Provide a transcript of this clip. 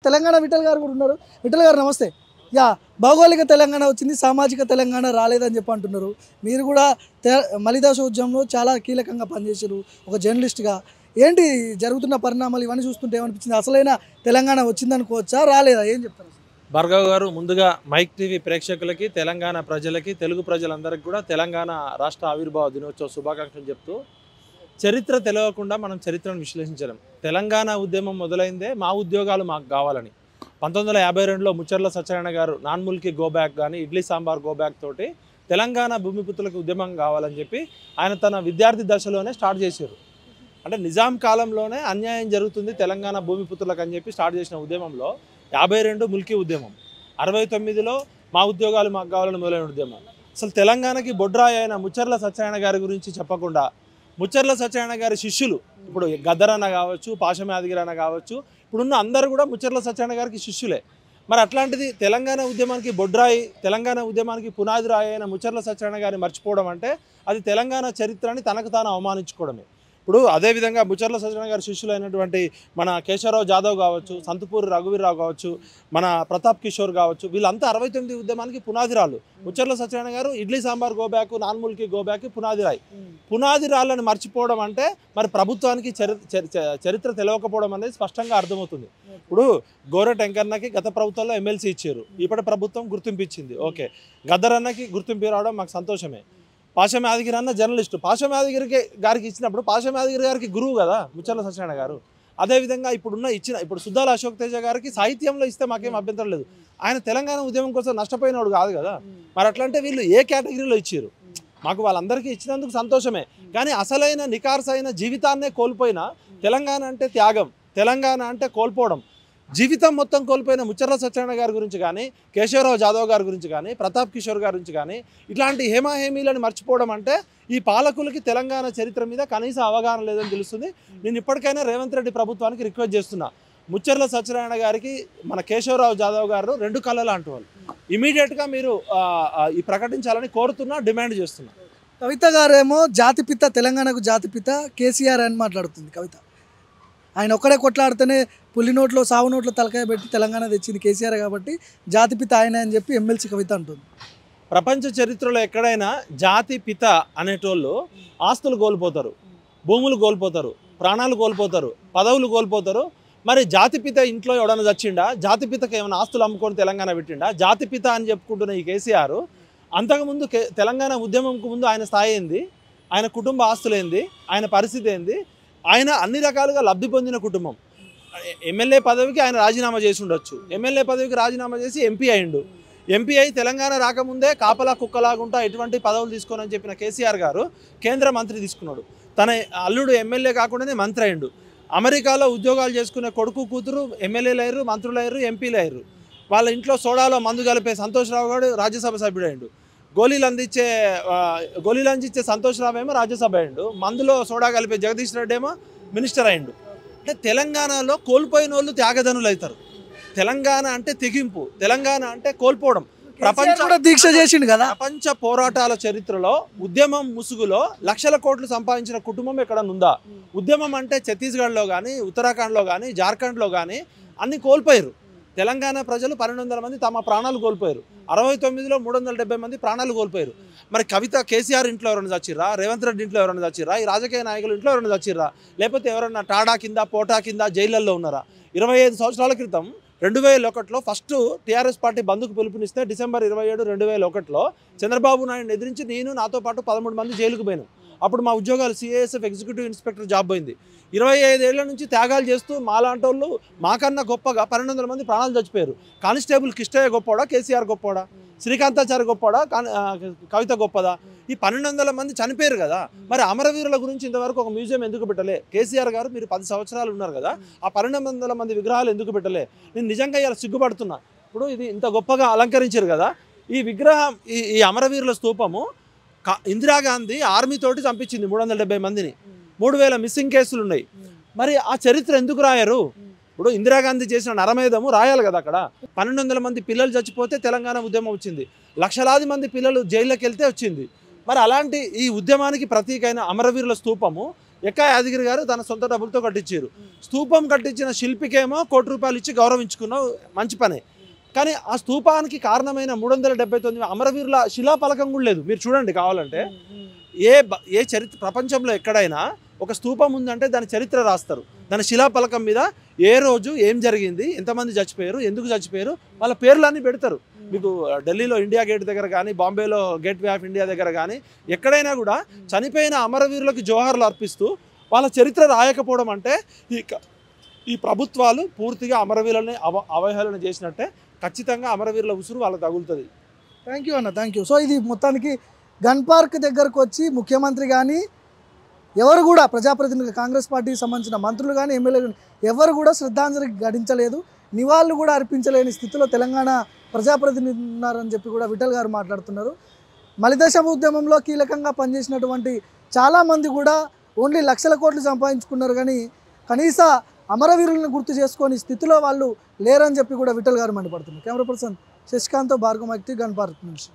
తెలంగాణ విఠల్ గారు కూడా ఉన్నారు. విఠల్ గారు నమస్తే. భౌగోళిక తెలంగాణ వచ్చింది, సామాజిక తెలంగాణ రాలేదని చెప్పి అంటున్నారు. మీరు కూడా మలిదశ ఉద్యమంలో చాలా కీలకంగా పనిచేశారు ఒక జర్నలిస్ట్గా. ఏంటి జరుగుతున్న పరిణామాలు ఇవన్నీ చూస్తుంటే ఏమనిపించింది? అసలైన తెలంగాణ వచ్చిందనుకోవచ్చా, రాలేదా? ఏం చెప్తారు? భార్గవ్ గారు, ముందుగా మైక్ టీవీ ప్రేక్షకులకి, తెలంగాణ ప్రజలకి, తెలుగు ప్రజలందరికీ కూడా తెలంగాణ రాష్ట్ర ఆవిర్భావ దినోత్సవ శుభాకాంక్షలు చెప్తూ, చరిత్ర తెలియకుండా మనం చరిత్రను విశ్లేషించలేం. తెలంగాణ ఉద్యమం మొదలైందే మా ఉద్యోగాలు మాకు కావాలని. 1952లో ముచ్చర్ల సత్యనారాయణ గారు నాన్ ముల్కీ గో బ్యాక్ కానీ ఇడ్లీ సాంబార్ గో బ్యాక్ తోటి తెలంగాణ భూమిపుత్రులకు ఉద్యమం కావాలని చెప్పి ఆయన తన విద్యార్థి దశలోనే స్టార్ట్ చేశారు. అంటే నిజాం కాలంలోనే అన్యాయం జరుగుతుంది తెలంగాణ భూమిపుత్రులకు అని చెప్పి స్టార్ట్ చేసిన ఉద్యమంలో 52 ముల్కీ ఉద్యమం, 69లో మా ఉద్యోగాలు మాకు కావాలని మొదలైన ఉద్యమం. అసలు తెలంగాణకి బొడ్రాయి అయిన ముచ్చర్ల సత్యనారాయణ గారి గురించి చెప్పకుండా, ముచ్చర్ల సత్యనారాయణ గారి శిష్యులు ఇప్పుడు గద్దరన్న కావచ్చు, పాషం యాదగిరి అన్న కావచ్చు, ఇప్పుడున్న అందరూ కూడా ముచ్చర్ల సత్యనారాయణ గారికి శిష్యులే. మరి అట్లాంటిది తెలంగాణ ఉద్యమానికి బొడ్రాయి, తెలంగాణ ఉద్యమానికి పునాది రాయి అయిన ముచ్చర్ల సత్యనారాయణ గారిని మర్చిపోవడం అంటే అది తెలంగాణ చరిత్రని తనకు తాను అవమానించుకోవడమే. ఇప్పుడు అదేవిధంగా ముచ్చర్ల సత్యనారాయణ గారి శిష్యులు అయినటువంటి మన కేశవరావు జాదవ్ కావచ్చు, సంతపూరి రఘువీరరావు కావచ్చు, మన ప్రతాప్ కిషోర్ కావచ్చు, వీళ్ళంతా 69 ఉద్యమానికి పునాదిరాలు. ముచ్చర్ల సత్యనారాయణ గారు ఇడ్లీ సాంబార్ గోబ్యాక్, నాన్ ముల్కీ గోబ్యాక్ పునాదిరాయి. పునాదిరాళ్ళని మర్చిపోవడం అంటే మరి ప్రభుత్వానికి చరిత్ర తెలియకపోవడం అనేది స్పష్టంగా అర్థమవుతుంది. ఇప్పుడు గోరెట్ వెంకన్నకి గత ప్రభుత్వంలో ఎమ్మెల్సీ ఇచ్చారు, ఇప్పటి ప్రభుత్వం గుర్తింపు ఇచ్చింది. ఓకే, గద్దరన్నకి గుర్తింపు రావడం మాకు సంతోషమే. పాషం యాదగిరి అన్న జర్నలిస్టు, పాషం యాదగిరి గారికి ఇచ్చినప్పుడు పాషం యాదగిరి గారికి గురువు కదా ముచ్చర్ల సత్యనారాయణ గారు. అదేవిధంగా ఇప్పుడు సుద్దాల అశోక్ తేజ గారికి సాహిత్యంలో ఇస్తే మాకేం అభ్యంతరం లేదు. ఆయన తెలంగాణ ఉద్యమం కోసం నష్టపోయినవాడు కాదు కదా. మరి అట్లంటే వీళ్ళు ఏ కేటగిరీలో ఇచ్చారు? మాకు వాళ్ళందరికీ ఇచ్చినందుకు సంతోషమే, కానీ అసలైన నికార్సైన జీవితాన్నే కోల్పోయిన తెలంగాణ అంటే త్యాగం, తెలంగాణ అంటే కోల్పోవడం. జీవితం మొత్తం కోల్పోయిన ముచ్చర్ల సత్యనారాయణ గారి గురించి కానీ, కేశవరావు జాదవ్ గారి గురించి కానీ, ప్రతాప్ కిషోర్ గారి గురించి కానీ ఇట్లాంటి హేమాహేమీలను మర్చిపోవడం అంటే ఈ పాలకులకి తెలంగాణ చరిత్ర మీద కనీస అవగాహన లేదని తెలుస్తుంది. నేను ఇప్పటికైనా రేవంత్ రెడ్డి ప్రభుత్వానికి రిక్వెస్ట్ చేస్తున్నా, ముచ్చర్ల సత్యనారాయణ గారికి మన కేశవరావు జాదవ్ గారు 2 కళ్ళ లాంటి వాళ్ళు, ఇమీడియట్గా మీరు ఈ ప్రకటించాలని కోరుతున్నా, డిమాండ్ చేస్తున్నా. కవిత గారేమో జాతిపిత, తెలంగాణకు జాతిపిత కేసీఆర్ అని మాట్లాడుతుంది కవిత. ఆయన ఒక్కడే కొట్లాడితేనే పులి నోట్లో సావు నోట్లో తలకాయ పెట్టి తెలంగాణ తెచ్చింది కేసీఆర్ కాబట్టి జాతిపిత ఆయన అని చెప్పి ఎమ్మెల్సీ కవిత అంటుంది. ప్రపంచ చరిత్రలో ఎక్కడైనా జాతి పిత అనేటోళ్ళు ఆస్తులు కోల్పోతారు, భూములు కోల్పోతారు, ప్రాణాలు కోల్పోతారు, పదవులు కోల్పోతారు. మరి జాతిపిత ఇంట్లో ఎవడన్నా చచ్చిండా? జాతిపితకి ఏమైనా ఆస్తులు అమ్ముకొని తెలంగాణ పెట్టిండా? జాతిపిత అని చెప్పుకుంటున్న ఈ కేసీఆర్ అంతకుముందు తెలంగాణ ఉద్యమంకు ముందు ఆయన స్థాయి ఏంది, ఆయన కుటుంబ ఆస్తులు ఏంది, ఆయన పరిస్థితి ఏంది? ఆయన అన్ని రకాలుగా లబ్ధి పొందిన కుటుంబం. ఎమ్మెల్యే పదవికి ఆయన రాజీనామా చేసి ఉండొచ్చు, ఎమ్మెల్యే పదవికి రాజీనామా చేసి ఎంపీ అయిండు. ఎంపీ అయి తెలంగాణ రాకముందే కాపలా కుక్కలాగుంటా ఎటువంటి పదవులు తీసుకోనని చెప్పిన కేసీఆర్ గారు కేంద్ర మంత్రి తీసుకున్నాడు. తన అల్లుడు ఎమ్మెల్యే కాకుండానే మంత్రి అయిండు. అమెరికాలో ఉద్యోగాలు చేసుకునే కొడుకు కూతురు ఎమ్మెల్యేలు అయ్యారు, మంత్రులు అయ్యారు, ఎంపీలు అయ్యారు. వాళ్ళ ఇంట్లో సోడాలో మందు కలిపే సంతోష్ రావు గారు రాజ్యసభ సభ్యుడు అయిండు. గోళీలు అందించే సంతోష్ రావు ఏమో రాజ్యసభ అయిండు. మందులో సోడా కలిపే జగదీష్ రెడ్డి ఏమో మినిస్టర్ అయిండు. అంటే తెలంగాణలో కోల్పోయిన వాళ్ళు త్యాగధనులు అవుతారు. తెలంగాణ అంటే తెగింపు, తెలంగాణ అంటే కోల్పోవడం. దీక్ష చేసిండు కదా. ప్రపంచ పోరాటాల చరిత్రలో ఉద్యమం ముసుగులో లక్షల కోట్లు సంపాదించిన కుటుంబం ఎక్కడన్నా ఉందా? ఉద్యమం అంటే ఛత్తీస్గఢ్లో కానీ, ఉత్తరాఖండ్లో కానీ, జార్ఖండ్లో కానీ అన్ని కోల్పోయారు. తెలంగాణ ప్రజలు 1200 మంది తమ ప్రాణాలు కోల్పోయారు. 69లో 370 మంది ప్రాణాలు కోల్పోయారు. మరి కవిత కేసీఆర్ ఇంట్లో ఎవరైనా చచ్చిర్రా? రేవంత్ రెడ్డి ఇంట్లో ఎవరైనా చచ్చిర్రా? ఈ రాజకీయ నాయకులు ఇంట్లో ఎవరైనా చచ్చిర్రా? లేకపోతే ఎవరైనా టాడా కింద, పోటా కింద జైళ్ళల్లో ఉన్నారా? 25 సంవత్సరాల క్రితం 2001లో ఫస్ట్ టీఆర్ఎస్ పార్టీ బంద్కు పిలుపునిస్తే డిసెంబర్ 27, 2001లో చంద్రబాబు నాయుడు ఎదిరించి నాతో పాటు 13 మంది జైలుకు పోయినాం. అప్పుడు మా ఉద్యోగాలు సిఐఎస్ఎఫ్ ఎగ్జిక్యూటివ్ ఇన్స్పెక్టర్ జాబ్ పోయింది. 25 ఏళ్ల నుంచి త్యాగాలు చేస్తూ మాలాంటోళ్ళు మాకన్నా గొప్పగా 1200 మంది ప్రాణాలు చచ్చిపోయారు. కానిస్టేబుల్ కిష్టయ్య గొప్పవాడా, కేసీఆర్ గొప్పవాడా, శ్రీకాంతాచారి గొప్పవాడా, కవిత గొప్పదా? ఈ 1200 మంది చనిపోయారు కదా. మరి అమరవీరుల గురించి ఇంతవరకు ఒక మ్యూజియం ఎందుకు పెట్టలే? కేసీఆర్ గారు మీరు 10 సంవత్సరాలు ఉన్నారు కదా, ఆ 1200 మంది విగ్రహాలు ఎందుకు పెట్టలే? నేను నిజంగా ఇలా సిగ్గుపడుతున్నా. ఇప్పుడు ఇది ఇంత గొప్పగా అలంకరించారు కదా, ఈ విగ్రహం, ఈ అమరవీరుల స్తూపము ఇందిరాగాంధీ ఆర్మీతోటి చంపించింది 370 మందిని. 3000 మిస్సింగ్ కేసులు ఉన్నాయి. మరి ఆ చరిత్ర ఎందుకు రాయరు? ఇప్పుడు ఇందిరాగాంధీ చేసిన నరమేధము రాయాలి కదా. అక్కడ 1200 మంది పిల్లలు చచ్చిపోతే తెలంగాణ ఉద్యమం వచ్చింది. లక్షలాది మంది పిల్లలు జైల్లోకి వెళ్తే వచ్చింది. మరి అలాంటి ఈ ఉద్యమానికి ప్రతీకైన అమరవీరుల స్తూపము ఎక్కా యాదగిరి గారు తన సొంత డబ్బులతో కట్టించారు. స్తూపం కట్టించిన శిల్పికేమో ₹1,00,00,000 ఇచ్చి గౌరవించుకున్నావు, మంచి పనే. కానీ ఆ స్తూపానికి కారణమైన 379 అమరవీరుల శిలాఫలకం కూడా లేదు. మీరు చూడండి కావాలంటే. ఏ చరిత్ర ప్రపంచంలో ఎక్కడైనా ఒక స్తూపం ఉందంటే దాని చరిత్ర రాస్తారు. దాని శిలాఫలకం మీద ఏ రోజు ఏం జరిగింది, ఎంతమంది చచ్చిపోయారు, ఎందుకు చచ్చిపోయారు, వాళ్ళ పేర్లన్నీ పెడతారు. మీకు ఢిల్లీలో ఇండియా గేట్ దగ్గర కానీ, బాంబేలో గేట్ వే ఆఫ్ ఇండియా దగ్గర కానీ ఎక్కడైనా కూడా చనిపోయిన అమరవీరులకు జోహార్లు అర్పిస్తూ వాళ్ళ చరిత్ర రాయకపోవడం అంటే ఈ ప్రభుత్వాలు పూర్తిగా అమరవీరులని అవహేళన చేసినట్టే. ఖచ్చితంగా అమరవీరుల ఉసురు వాళ్ళకి తగులుతుంది. థ్యాంక్ యూ అన్న, థ్యాంక్ యూ. సో ఇది మొత్తానికి గన్ పార్క్ దగ్గరకు వచ్చి ముఖ్యమంత్రి కానీ ఎవరు కూడా ప్రజాప్రతినిధులు, కాంగ్రెస్ పార్టీకి సంబంధించిన మంత్రులు కానీ ఎమ్మెల్యేలు కానీ ఎవరు కూడా శ్రద్ధాంజలి ఘటించలేదు, నివాళులు కూడా అర్పించలేని స్థితిలో తెలంగాణ ప్రజాప్రతినిధులు ఉన్నారని చెప్పి కూడా విఠల్ గారు మాట్లాడుతున్నారు. మలిదశ ఉద్యమంలో కీలకంగా పనిచేసినటువంటి చాలామంది కూడా ఓన్లీ లక్షల కోట్లు సంపాదించుకున్నారు, కానీ కనీస అమరవీరులను గుర్తు చేసుకొని స్థితిలో వాళ్ళు లేరని చెప్పి కూడా విఠల్ గారు మండిపడుతున్నారు. Camera person Shashikant, Bhargava, Gun Park నుంచి.